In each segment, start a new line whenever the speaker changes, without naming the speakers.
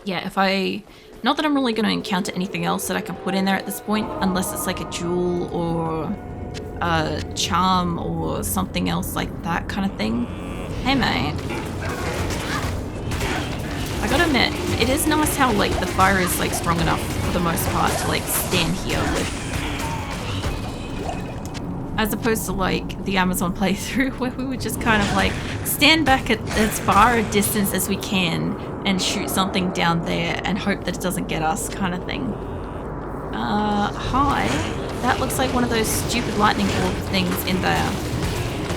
yeah, if I... Not that I'm really going to encounter anything else that I can put in there at this point, unless it's like a jewel or a charm or something else like that kind of thing. Hey, mate. I gotta admit, it is nice how, like, the fire is, like, strong enough for the most part to, like, stand here with. As opposed to, like, the Amazon playthrough where we would just kind of, like, stand back at as far a distance as we can and shoot something down there and hope that it doesn't get us kind of thing. Hi. That looks like one of those stupid lightning orb things in there,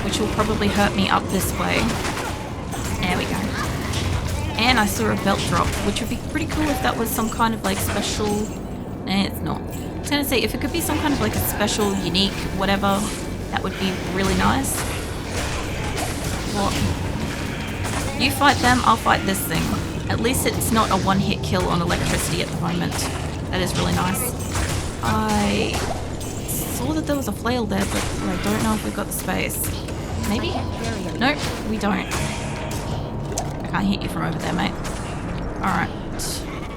which will probably hurt me up this way. There we go. And I saw a belt drop, which would be pretty cool if that was some kind of like special... Nah, it's not. I was gonna say, if it could be some kind of like a special, unique, whatever, that would be really nice. What? You fight them, I'll fight this thing. At least it's not a one-hit kill on electricity at the moment. That is really nice. I saw that there was a flail there, but I don't know if we've got the space. Maybe? Nope, we don't. I can't hit you from over there, mate. Alright.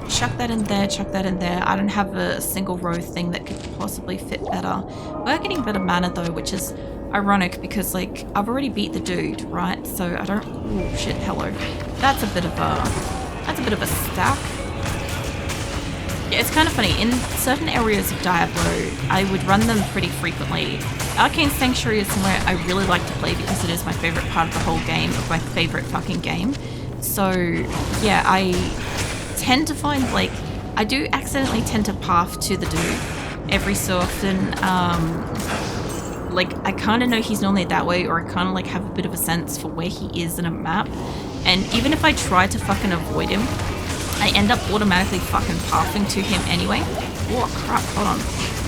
Chuck that in there, chuck that in there. I don't have a single row thing that could possibly fit better. We're getting better mana though, which is ironic because, like, I've already beat the dude, right? So I don't... Oh, shit, hello. That's a bit of a stack. Yeah, it's kind of funny. In certain areas of Diablo, I would run them pretty frequently. Arcane Sanctuary is somewhere I really like to play because it is my favorite part of the whole game, of my favorite fucking game. So, yeah, I tend to find, like, I do accidentally tend to path to the dude every so often. Like, I kind of know he's normally that way, or I kind of, like, have a bit of a sense for where he is in a map. And even if I try to fucking avoid him, I end up automatically fucking pathing to him anyway. Oh, crap, hold on.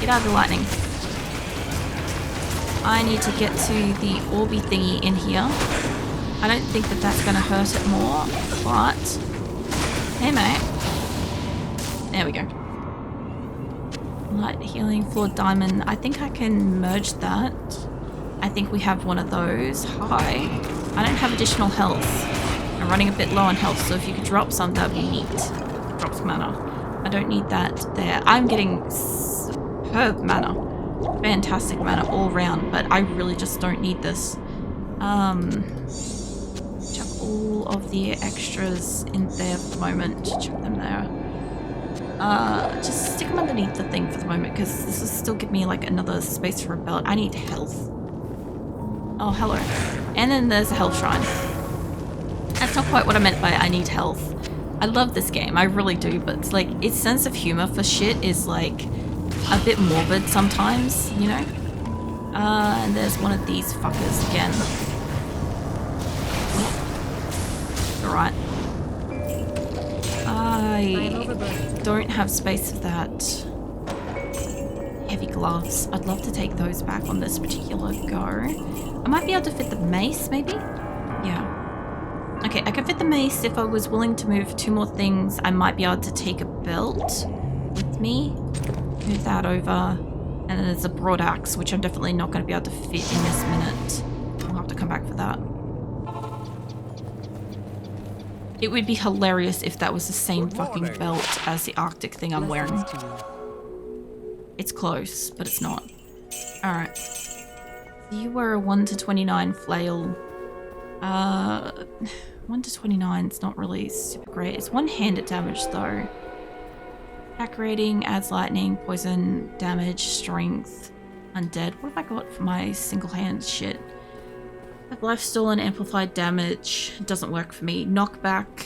Get out of the lightning. I need to get to the orby thingy in here. I don't think that that's going to hurt it more, but... Hey, mate. There we go. Light healing, flawed diamond. I think I can merge that. I think we have one of those. Hi. I don't have additional health. I'm running a bit low on health, so if you could drop some, that would be neat. Drops mana. I don't need that there. I'm getting superb mana. Fantastic mana all round, but I really just don't need this. Chuck all of the extras in there for the moment. Chuck them there. Just stick them underneath the thing for the moment, because this will still give me like another space for a belt. I need health. Oh, hello. And then there's a health shrine. That's not quite what I meant by I need health. I love this game, I really do, but it's like, its sense of humor for shit is like a bit morbid sometimes, you know? And there's one of these fuckers again. Alright. I don't have space for that. Heavy gloves. I'd love to take those back on this particular go. I might be able to fit the mace, maybe? Yeah. Okay, I could fit the mace. If I was willing to move 2 more things, I might be able to take a belt with me. Move that over. And then there's a broad axe, which I'm definitely not going to be able to fit in this minute. I'll have to come back for that. It would be hilarious if that was the same fucking belt as the Arctic thing I'm wearing. It's close, but it's not. Alright. You were a 1 to 29 flail. 1 to 29 is not really super great. It's one-handed damage though. Attack rating, adds lightning, poison, damage, strength, undead. What have I got for my single hand shit? Have life stolen, amplified damage. Doesn't work for me. Knockback.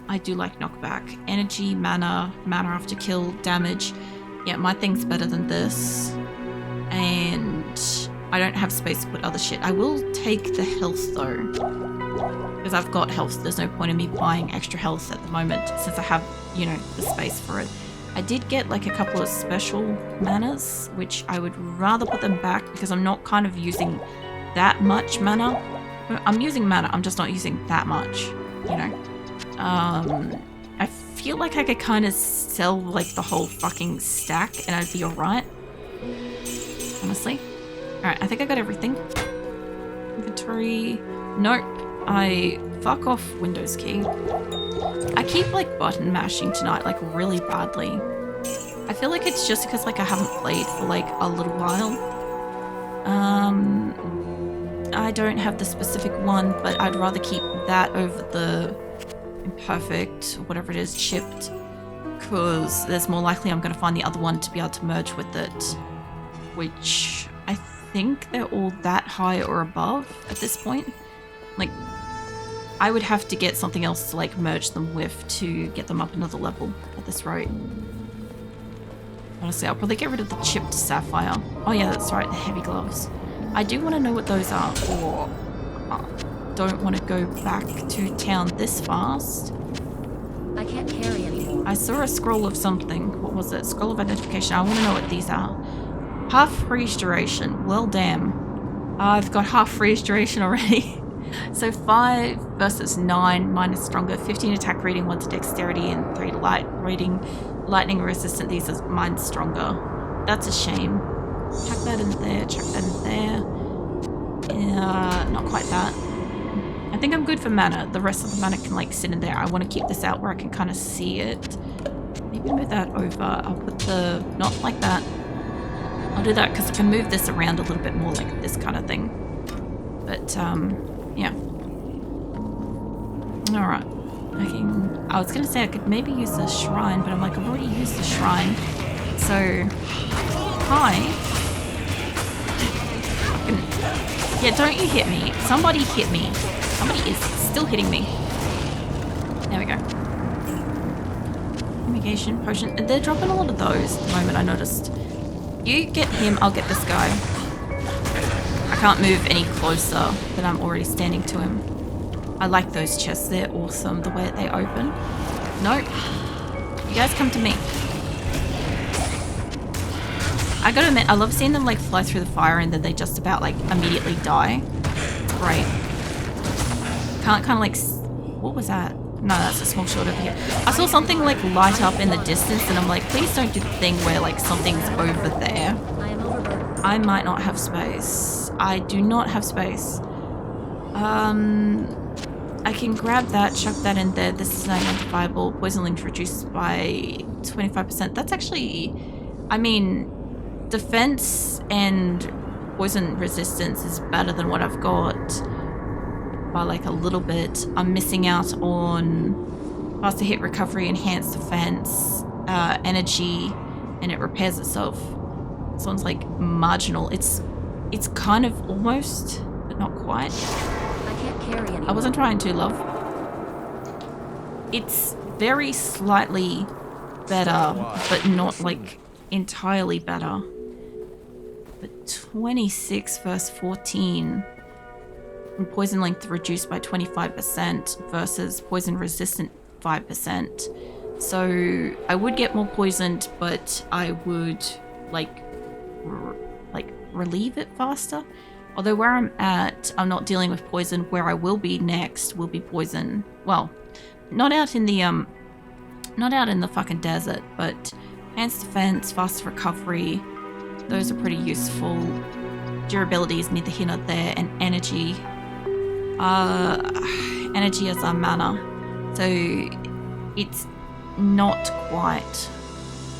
I do like knockback. Energy, mana, mana after kill, damage. Yeah, my thing's better than this. And I don't have space to put other shit. I will take the health though. Because I've got health. There's no point in me buying extra health at the moment since I have, you know, the space for it. I did get like a couple of special manas, which I would rather put them back because I'm not kind of using that much mana. I'm using mana, I'm just not using that much, you know. I feel like I could kind of sell like the whole fucking stack and I'd be alright. Honestly. Alright, I think I got everything. Inventory. Nope. Fuck off, Windows key. I keep like button mashing tonight, like really badly. I feel like it's just because like I haven't played for like a little while. I don't have the specific one, but I'd rather keep that over the imperfect, whatever it is, chipped, because there's more likely I'm going to find the other one to be able to merge with it, which I think they're all that high or above at this point. Like, I would have to get something else to like merge them with to get them up another level at this rate. Honestly, I'll probably get rid of the chipped sapphire. Oh yeah, that's right, the heavy gloves. I do want to know what those are, or don't want to go back to town this fast.
I can't carry anymore.
I saw a scroll of something. What was it? Scroll of identification. I want to know what these are. Half freeze duration. Well, damn. I've got half freeze duration already. So 5 versus 9. Mine is stronger. 15 attack rating, 1 to dexterity, and 3 to light rating. Lightning resistant. These are mine's stronger. That's a shame. Chuck that in there. Chuck that in there. Not quite that. I think I'm good for mana. The rest of the mana can like sit in there. I want to keep this out where I can kind of see it. Maybe move that over. I'll put the... not like that. I'll do that because I can move this around a little bit more like this kind of thing. But, yeah. Alright. I was going to say I could maybe use the shrine, but I'm like, I've already used the shrine. So, hi. Yeah, don't you hit me. Somebody hit me. Somebody is still hitting me. There we go. Fumigation, potion. They're dropping a lot of those at the moment, I noticed. You get him, I'll get this guy. I can't move any closer, but I'm already standing to him. I like those chests. They're awesome, the way that they open. Nope. You guys come to me. I gotta admit, I love seeing them like fly through the fire and then they just about like immediately die. It's great. Can't kind of like... what was that? No, that's a small shot over here. I saw something like light up in the distance and I'm like, please don't do the thing where like something's over there. I might not have space. I do not have space. I can grab that, chuck that in there. This is unidentifiable. Poison link reduced by 25%. That's actually... I mean... defense and poison resistance is better than what I've got by like a little bit. I'm missing out on faster hit recovery, enhanced defense, energy, and it repairs itself. This one's like marginal. It's kind of almost, but not quite.
I can't carry anymore.
I wasn't trying to, love. It's very slightly better, but not like entirely better. But 26 versus 14. And poison length reduced by 25% versus poison resistant 5%. So I would get more poisoned, but I would like relieve it faster. Although where I'm at, I'm not dealing with poison. Where I will be next will be poison. Well, not out in the fucking desert, but enhanced defense, fast recovery. Those are pretty useful. Durability is neither here nor there, and energy. Energy is our mana. So it's not quite.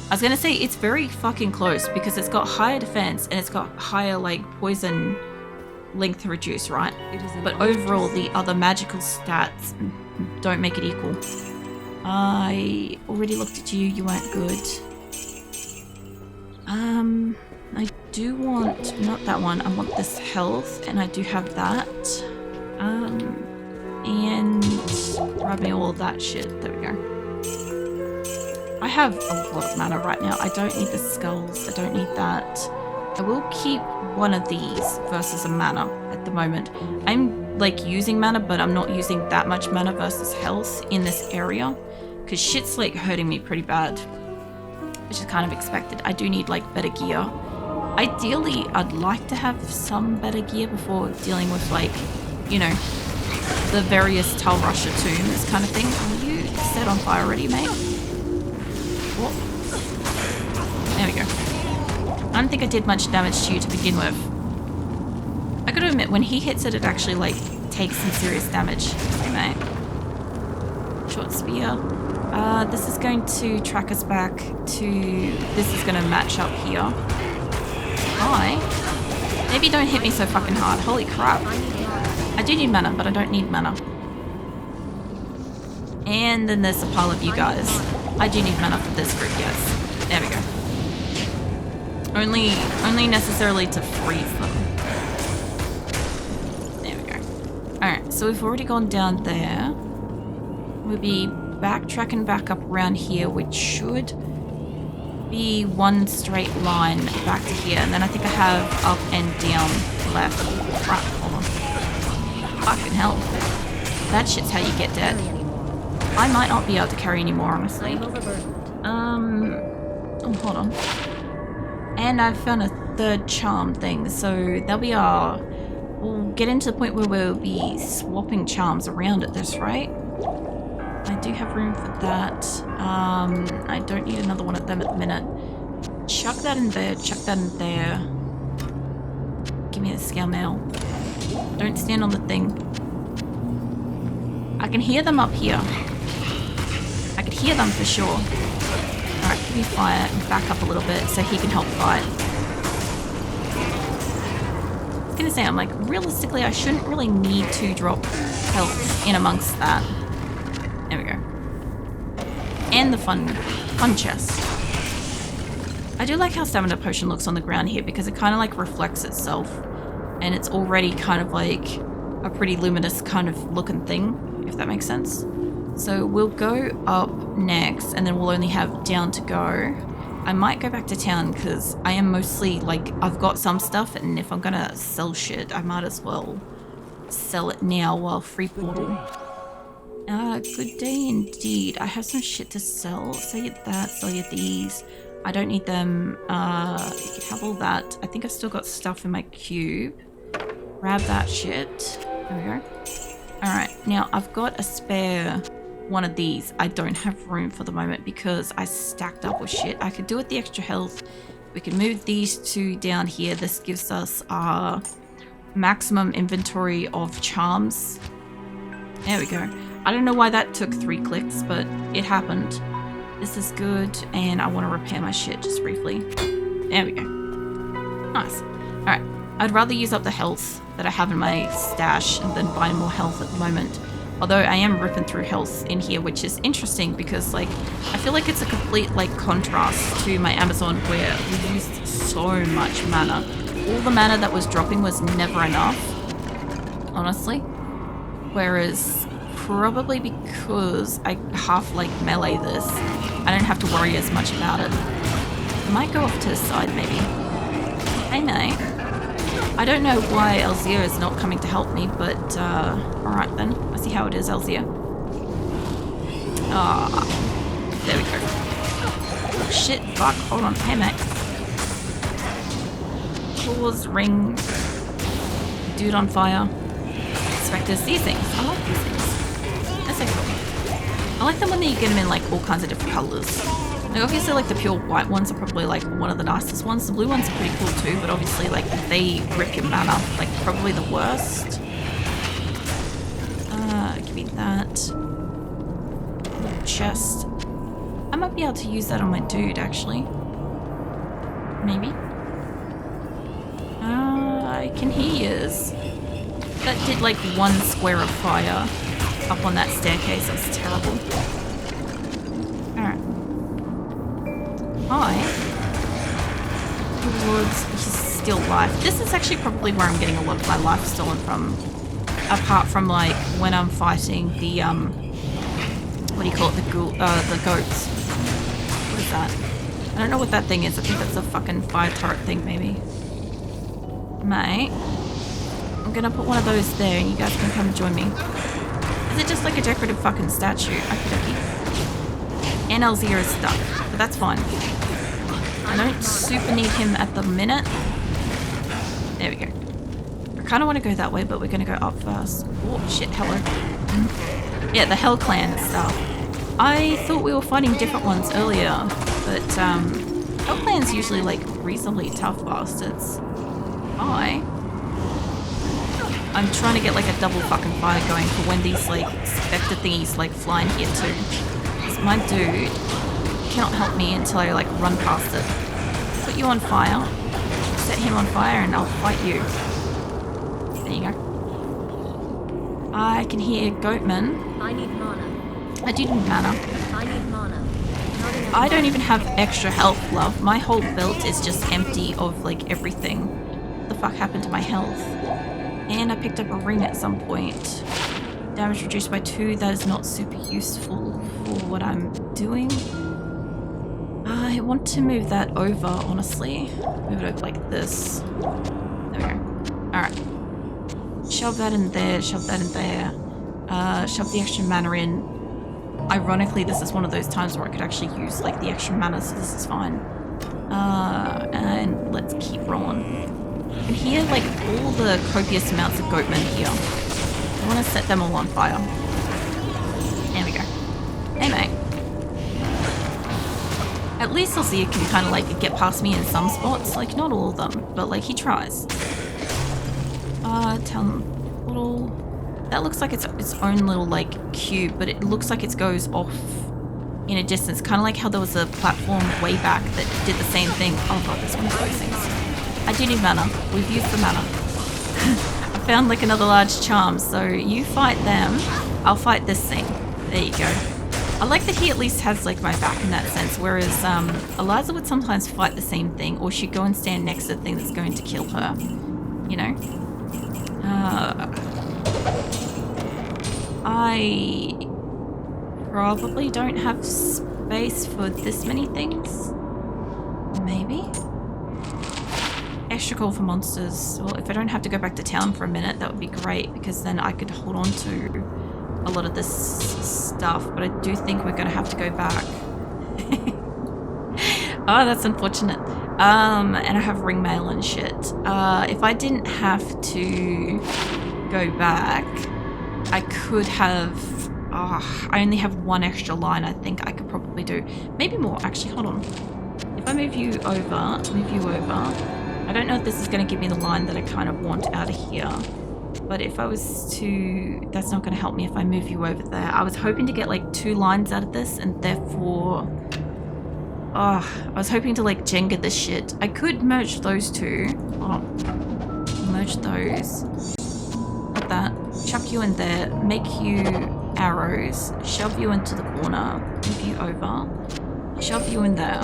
I was gonna say it's very fucking close because it's got higher defense and it's got higher like poison length reduce, right? But overall the other magical stats don't make it equal. I already looked at you, you weren't good. I do want, not that one, I want this health, and I do have that. And grab me all of that shit. There we go. I have a lot of mana right now. I don't need the skulls. I don't need that. I will keep one of these versus a mana at the moment. I'm like using mana, but I'm not using that much mana versus health in this area because shit's like hurting me pretty bad, which is kind of expected. I do need like better gear. Ideally, I'd like to have some better gear before dealing with like, you know, the various Tal Rusher tombs kind of thing. Are you set on fire already, mate? What? There we go. I don't think I did much damage to you to begin with. I gotta admit, when he hits it, it actually like take some serious damage. Hey, mate. Short spear. This is going to track us back to... This is going to match up here. Hi. Maybe don't hit me so fucking hard. Holy crap. I do need mana, but I don't need mana. And then there's a pile of you guys. I do need mana for this group, yes. There we go. Only necessarily to freeze them. There we go. Alright, so we've already gone down there. We'll be backtracking back up around here, which should be one straight line back to here. And then I think I have up and down left. Right, hold on. Fucking hell. That shit's how you get dead. I might not be able to carry anymore, honestly. Oh, hold on. And I've found a third charm thing, so there'll be our... We'll get into the point where we'll be swapping charms around at this rate. I do have room for that. I don't need another one of them at the minute. Chuck that in there, chuck that in there. Give me the scale mail. Don't stand on the thing. I can hear them up here. I could hear them for sure. Alright, give me fire and back up a little bit so he can help fight. I was gonna say, I'm like, realistically, I shouldn't really need to drop health in amongst that. There we go. And the fun chest. I do like how stamina potion looks on the ground here because it kind of like reflects itself. And it's already kind of like a pretty luminous kind of looking thing, if that makes sense. So we'll go up next and then we'll only have down to go. I might go back to town because I am mostly like, I've got some stuff and if I'm gonna sell shit, I might as well sell it now while free portal. Good day indeed. I have some shit to sell. Sell you that, sell you these. I don't need them. You can have all that. I think I've still got stuff in my cube. Grab that shit. There we go. Alright, now I've got a spare one of these. I don't have room for the moment because I stacked up with shit. I could do with the extra health. We can move these two down here. This gives us our maximum inventory of charms. There we go. I don't know why that took 3 clicks, but it happened. This is good, and I want to repair my shit just briefly. There we go. Nice. Alright, I'd rather use up the health that I have in my stash than buy more health at the moment. Although I am ripping through health in here, which is interesting because, like, I feel like it's a complete, like, contrast to my Amazon where we used so much mana. All the mana that was dropping was never enough, honestly. Whereas, probably because I half, like, melee this, I don't have to worry as much about it. I might go off to the side, maybe. Hey, mate. I don't know why Elzia is not coming to help me, but, alright then. I see how it is, Elzia. Ah, there we go. Shit, fuck, hold on. Hey, mate. Claws, ring, dude on fire, specters, these things. I like these things. That's so cool. I like them when you get them in, like, all kinds of different colors. Like, obviously, like, the pure white ones are probably, like, one of the nicest ones. The blue ones are pretty cool, too, but obviously, like, they rip your mana. Like, probably the worst. Give me that. Chest. I might be able to use that on my dude, actually. Maybe. Can he is? That did, like, 1 square of fire up on that staircase. That was terrible. Alright. Hi. Towards his still life. This is actually probably where I'm getting a lot of my life stolen from. Apart from, like, when I'm fighting the, what do you call it? The goats. What is that? I don't know what that thing is. I think that's a fucking fire turret thing, maybe. Mate. I'm gonna put one of those there and you guys can come and join me. Is it just like a decorative fucking statue? Okey-dokey. And Elzia is stuck, but that's fine. I don't super need him at the minute. There we go. I kind of want to go that way, but we're going to go up first. Oh, shit, hello. Yeah, the Hell Clan stuff. I thought we were fighting different ones earlier, but Hell Clan's usually, like, reasonably tough bastards. Hi. I'm trying to get like a double fucking fire going for when these like spectre thingies like fly in here too. Because my dude cannot help me until I like run past it. Put you on fire, set him on fire, and I'll fight you. There you go. I can hear Goatman.
I need mana.
I do need mana.
I need mana. Not enough
I don't
mana.
even have extra health, love. My whole belt is just empty of like everything. What the fuck happened to my health? And I picked up a ring at some point. Damage reduced by 2. That is not super useful for what I'm doing. I want to move that over, honestly. Move it over like this. There we go. Alright. Shove that in there, shove that in there. Shove the extra mana in. Ironically, this is one of those times where I could actually use like the extra mana, so this is fine. And let's keep rolling. You can hear like all the copious amounts of goatmen here. I want to set them all on fire. There we go. Hey mate. At least Alzia can kind of like get past me in some spots, like not all of them, but like he tries. Little. That looks like it's its own little like cube, but it looks like it goes off in a distance, kind of like how there was a platform way back that did the same thing. Oh god, this one of those things. I do need mana. We've used the mana. I found like another large charm, so you fight them, I'll fight this thing. There you go. I like that he at least has like my back in that sense, whereas Eliza would sometimes fight the same thing, or she'd go and stand next to the thing that's going to kill her. You know? I probably don't have space for this many things. Maybe? Extra call for monsters. Well, if I don't have to go back to town for a minute, that would be great, because then I could hold on to a lot of this stuff, but I do think we're gonna have to go back. Oh, that's unfortunate. And I have ring mail and shit. If I didn't have to go back, I could have... I only have one extra line I think I could probably do. Maybe more, actually, hold on. If I move you over, I don't know if this is going to give me the line that I kind of want out of here. But if I was to... That's not going to help me if I move you over there. I was hoping to get like 2 lines out of this, and therefore... I was hoping to like Jenga this shit. I could merge those two. Hold on. Merge those. Like that. Chuck you in there. Make you arrows. Shove you into the corner. Move you over. Shove you in there.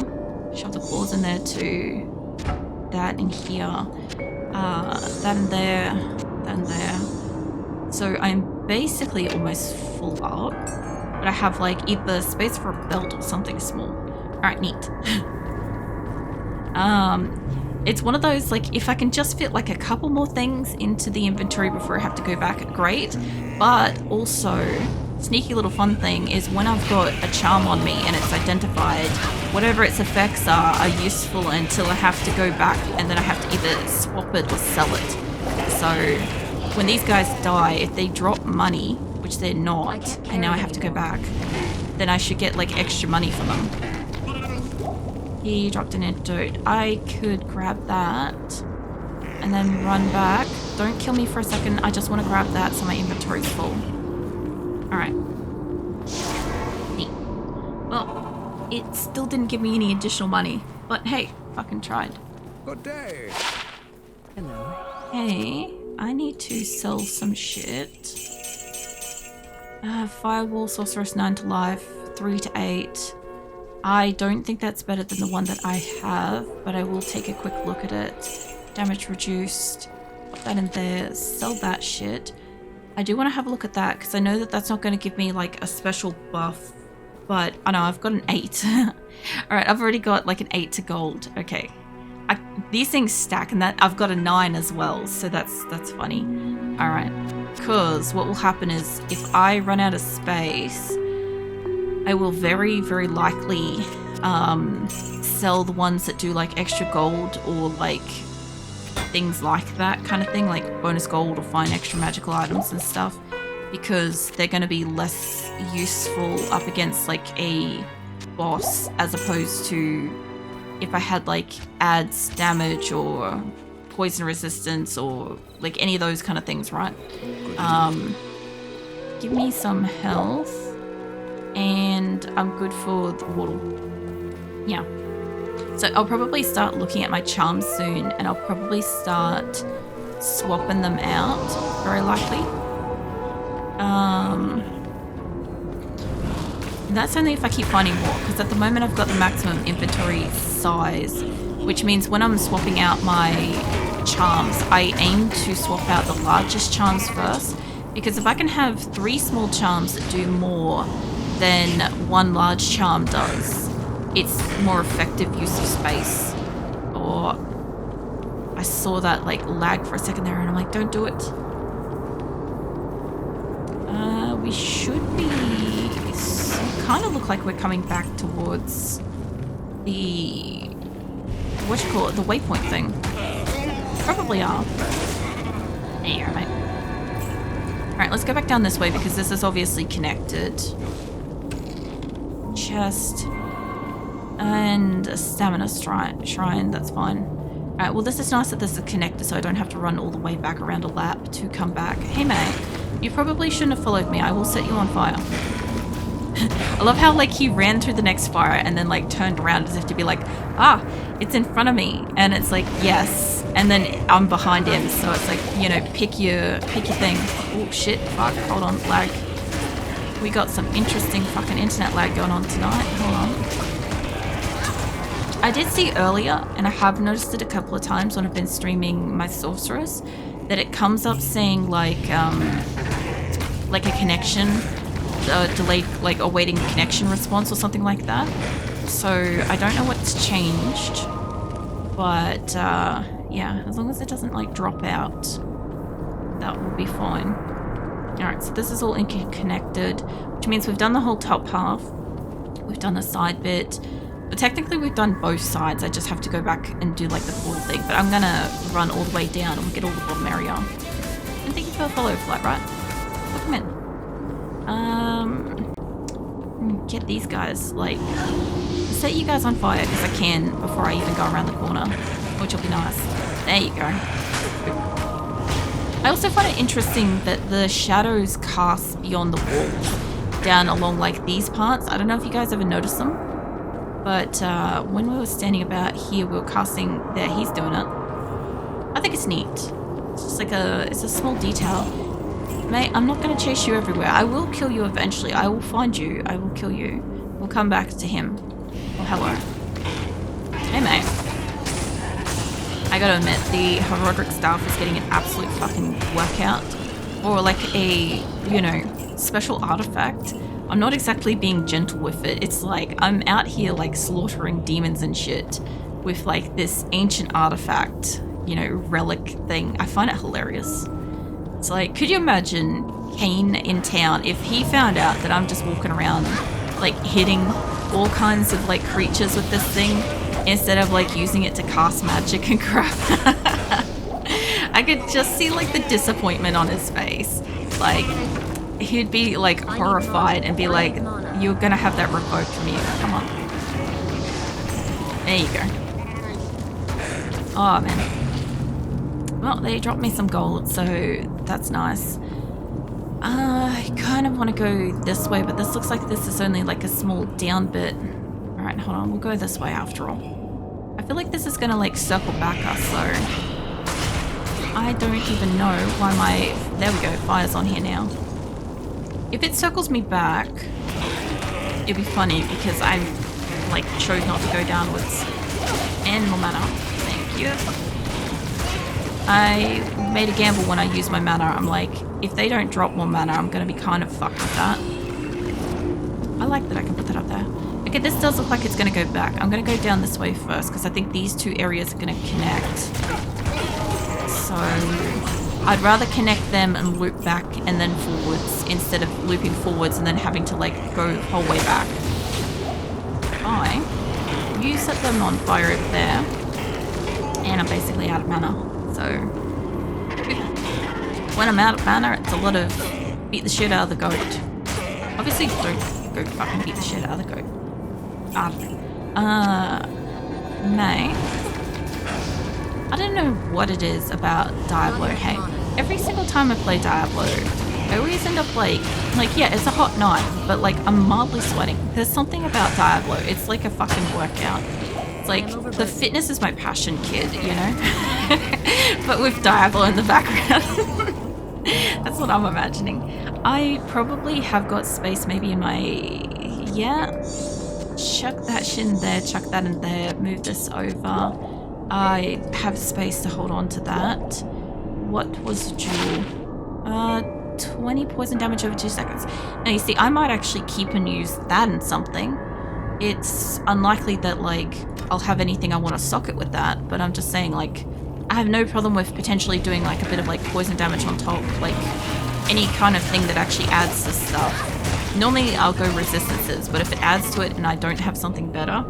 Shove the claws in there too. That in here. That in there. That in there. So I'm basically almost full up. But I have like either space for a belt or something small. Alright, neat. It's one of those, like, if I can just fit like a couple more things into the inventory before I have to go back, great. But also, sneaky little fun thing is when I've got a charm on me and it's identified, whatever its effects are useful until I have to go back, and then I have to either swap it or sell it. So when these guys die, if they drop money, which they're not, and now I have to go back, then I should get like extra money for them. He dropped an antidote. I could grab that and then run back. Don't kill me for a second. I just want to grab that so my inventory's full. Alright. Neat. Well, it still didn't give me any additional money. But hey, fucking tried.
Good day.
Hello.
Hey, I need to sell some shit. Firewall, Sorceress 9 to life, 3 to 8. I don't think that's better than the one that I have, but I will take a quick look at it. Damage reduced. Put that in there. Sell that shit. I do want to have a look at that, because I know that that's not going to give me like a special buff. But I know I've got an 8. Alright, I've already got like an 8 to gold. Okay. These things stack, and that I've got a 9 as well, so that's funny. Alright. Because what will happen is if I run out of space, I will very, very likely sell the ones that do like extra gold or like things like that kind of thing, like bonus gold or find extra magical items and stuff, because they're going to be less useful up against like a boss, as opposed to if I had like adds damage or poison resistance or like any of those kind of things, right? Give me some health, and I'm good for the portal. Yeah. So I'll probably start looking at my charms soon, and I'll probably start swapping them out, very likely. That's only if I keep finding more, because at the moment I've got the maximum inventory size, which means when I'm swapping out my charms, I aim to swap out the largest charms first, because if I can have 3 small charms that do more than 1 large charm does, it's more effective use of space. Or I saw that like lag for a second there, and I'm like, don't do it. We should be... kind of look like we're coming back towards the... what you call it? The waypoint thing. Probably are. There you go, mate. Alright, let's go back down this way because this is obviously connected. Chest. And a stamina shrine, that's fine. Alright, well this is nice that this is connected so I don't have to run all the way back around a lap to come back. Hey mate, you probably shouldn't have followed me. I will set you on fire. I love how like he ran through the next fire and then like turned around as if to be like, ah, it's in front of me. And it's like, yes. And then I'm behind him. So it's like, you know, pick your thing. Oh shit, fuck, hold on, lag. We got some interesting fucking internet lag going on tonight. Hold on. I did see earlier, and I have noticed it a couple of times when I've been streaming my sorceress, that it comes up saying like a connection, delayed, like awaiting connection response or something like that. So I don't know what's changed, but yeah, as long as it doesn't like drop out, that will be fine. Alright, so this is all interconnected, which means we've done the whole top half, we've done the side bit. But technically we've done both sides. I just have to go back and do like the full thing. But I'm gonna run all the way down and get all the bottom area. And thank you for the follow, Flight, right? Welcome in. Get these guys, like, set you guys on fire because I can before I even go around the corner, which will be nice. There you go. I also find it interesting that the shadows cast beyond the walls down along like these parts. I don't know if you guys ever noticed them. But when we were standing about here, we were casting there. He's doing it. I think it's neat. It's just like it's a small detail. Mate, I'm not going to chase you everywhere. I will kill you eventually. I will find you. I will kill you. We'll come back to him. Oh, hello. Hey, mate. I gotta admit, the Herodic Staff is getting an absolute fucking workout. Or like a, you know, special artifact. I'm not exactly being gentle with it. It's like I'm out here like slaughtering demons and shit with like this ancient artifact, you know, relic thing. I find it hilarious. It's like, could you imagine Kane in town if he found out that I'm just walking around like hitting all kinds of like creatures with this thing instead of like using it to cast magic and crap? I could just see like the disappointment on his face. Like, he'd be like horrified and be like, you're gonna have that revoked from you. Come on. There you go. Oh man. Well, they dropped me some gold, so that's nice. I kind of want to go this way, but this looks like this is only like a small down bit. Alright, hold on. We'll go this way after all. I feel like this is gonna like circle back us, so I don't even know why my... There we go. Fire's on here now. If it circles me back, it'd be funny because I like chose not to go downwards. And more mana. Thank you. I made a gamble when I used my mana. I'm like, if they don't drop more mana, I'm going to be kind of fucked with that. I like that I can put that up there. Okay, this does look like it's going to go back. I'm going to go down this way first because I think these two areas are going to connect. So I'd rather connect them and loop back and then forwards instead of looping forwards and then having to like go the whole way back. Fine. You set them on fire over there. And I'm basically out of mana. So when I'm out of mana, it's a lot of beat the shit out of the goat. Obviously don't go fucking beat the shit out of the goat. Mate. I I don't know what it is about Diablo, hey. Every single time I play Diablo, I always end up like, yeah, it's a hot night, but like I'm mildly sweating. There's something about Diablo. It's like a fucking workout. It's like the fitness is my passion, kid, you know? But with Diablo in the background. That's what I'm imagining. I probably have got space maybe in my... Yeah. Chuck that shit in there, chuck that in there, move this over. I have space to hold on to that. What was the jewel? 20 poison damage over 2 seconds. Now you see, I might actually keep and use that in something. It's unlikely that like I'll have anything I want to socket with that, but I'm just saying like I have no problem with potentially doing like a bit of like poison damage on top, like any kind of thing that actually adds to stuff. Normally I'll go resistances, but if it adds to it and I don't have something better,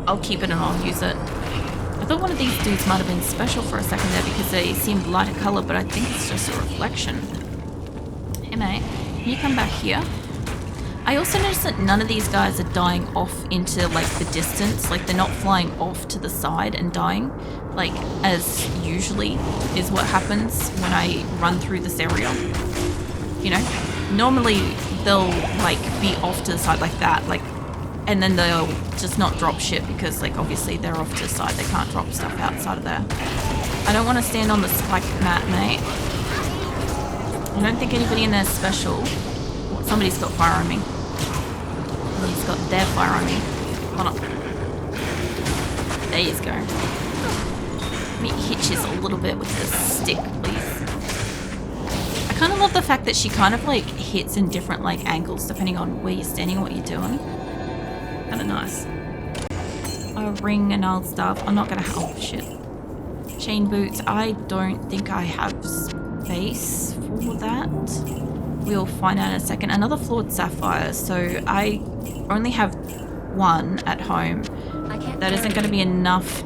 I'll keep it and I'll use it. I thought one of these dudes might have been special for a second there because they seemed lighter color, but I think it's just a reflection. Hey mate, can you come back here? I also noticed that none of these guys are dying off into like the distance, like they're not flying off to the side and dying, like as usually is what happens when I run through this area. You know, normally they'll like be off to the side like that, like, and then they'll just not drop shit because like obviously they're off to the side, they can't drop stuff outside of there. I don't want to stand on the spike mat, mate. I don't think anybody in there is special. Somebody's got fire on me. Somebody's got their fire on me. Hold on. There you go. Let me hit you a little bit with this stick, please. I kind of love the fact that she kind of like hits in different like angles depending on where you're standing and what you're doing. Kind of nice. A ring and old stuff. I'm not gonna help. Shit. Chain boots. I don't think I have space for that. We'll find out in a second. Another flawed sapphire. So I only have one at home. That isn't going to be enough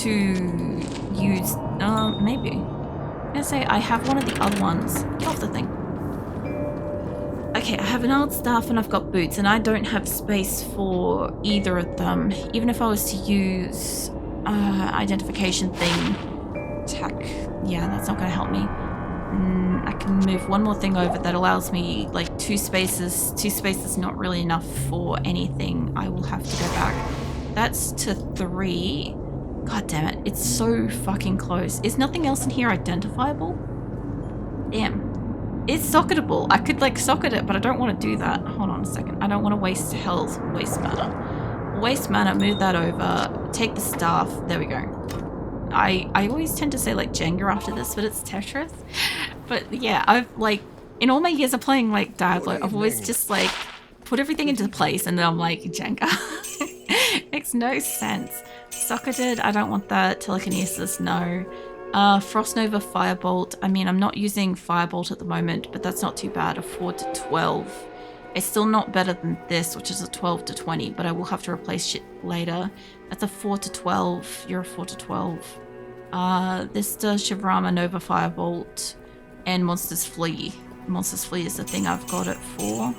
to use. Maybe. I'm gonna say I have one of the other ones. Get off the thing. Okay, I have an old staff and I've got boots, and I don't have space for either of them. Even if I was to use identification thing, tack. Yeah, that's not going to help me. I can move one more thing over that allows me like 2 spaces. 2 spaces not really enough for anything. I will have to go back. That's to 3. God damn it. It's so fucking close. Is nothing else in here identifiable? Damn. It's socketable. I could like socket it, but I don't want to do that. Hold on a second. I don't want to waste health, waste mana. Waste mana, move that over. Take the staff. There we go. I always tend to say like Jenga after this, but it's Tetris. But yeah, I've like, in all my years of playing like Diablo, I've always just like put everything into place and then I'm like, Jenga. Makes no sense. Socketed, I don't want that. Telekinesis, no. Frost Nova Firebolt. I mean, I'm not using Firebolt at the moment, but that's not too bad. A 4 to 12. It's still not better than this, which is a 12 to 20, but I will have to replace shit later. That's a 4 to 12. You're a 4 to 12. This does Shivrama Nova Firebolt and Monster's Flea. Monster's Flea is the thing I've got it for.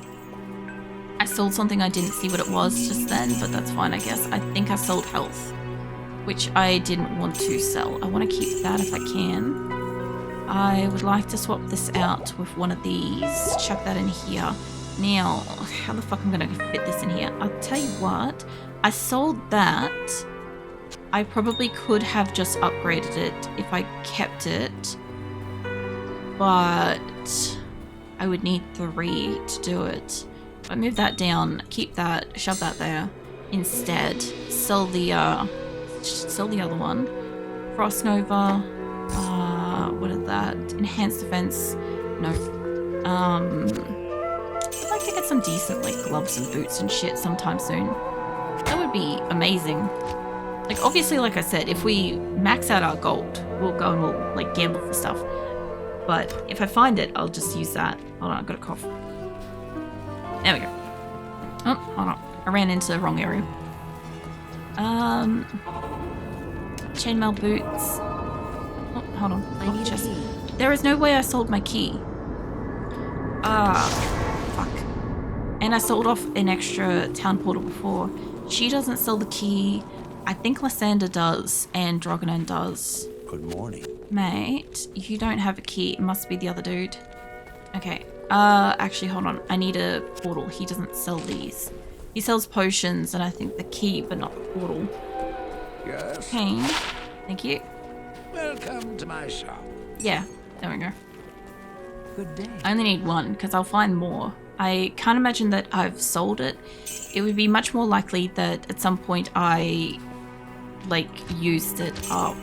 I sold something, I didn't see what it was just then, but that's fine, I guess. I think I sold health, which I didn't want to sell. I want to keep that if I can. I would like to swap this out with one of these. Chuck that in here. Now, how the fuck am I going to fit this in here? I'll tell you what. I sold that. I probably could have just upgraded it if I kept it. But I would need 3 to do it. If I move that down, keep that, shove that there. Instead, sell the other one. Frost Nova. What is that? Enhanced defense. No. I'd like to get some decent like gloves and boots and shit sometime soon. That would be amazing. Like obviously, like I said, if we max out our gold, we'll go and we'll like gamble for stuff. But if I find it, I'll just use that. Hold on, I've got a cough. There we go. Oh, hold on. I ran into the wrong area. Chainmail boots. Oh, hold on.
I need a key.
There is no way I sold my key. Fuck. And I sold off an extra town portal before. She doesn't sell the key. I think Lysander does, and Drogonon does.
Good morning.
Mate, if you don't have a key, it must be the other dude. Okay. Actually, hold on. I need a portal. He doesn't sell these. He sells potions and I think the key, but not the portal.
Yes.
Pain. Thank you.
Welcome to my shop.
Yeah, there we go.
Good day.
I only need one because I'll find more. I can't imagine that I've sold it. It would be much more likely that at some point I, like, used it up.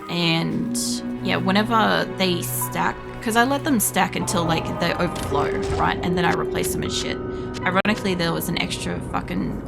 And, yeah, whenever they stack, because I let them stack until, like, they overflow, right? And then I replace them and shit. Ironically, there was an extra fucking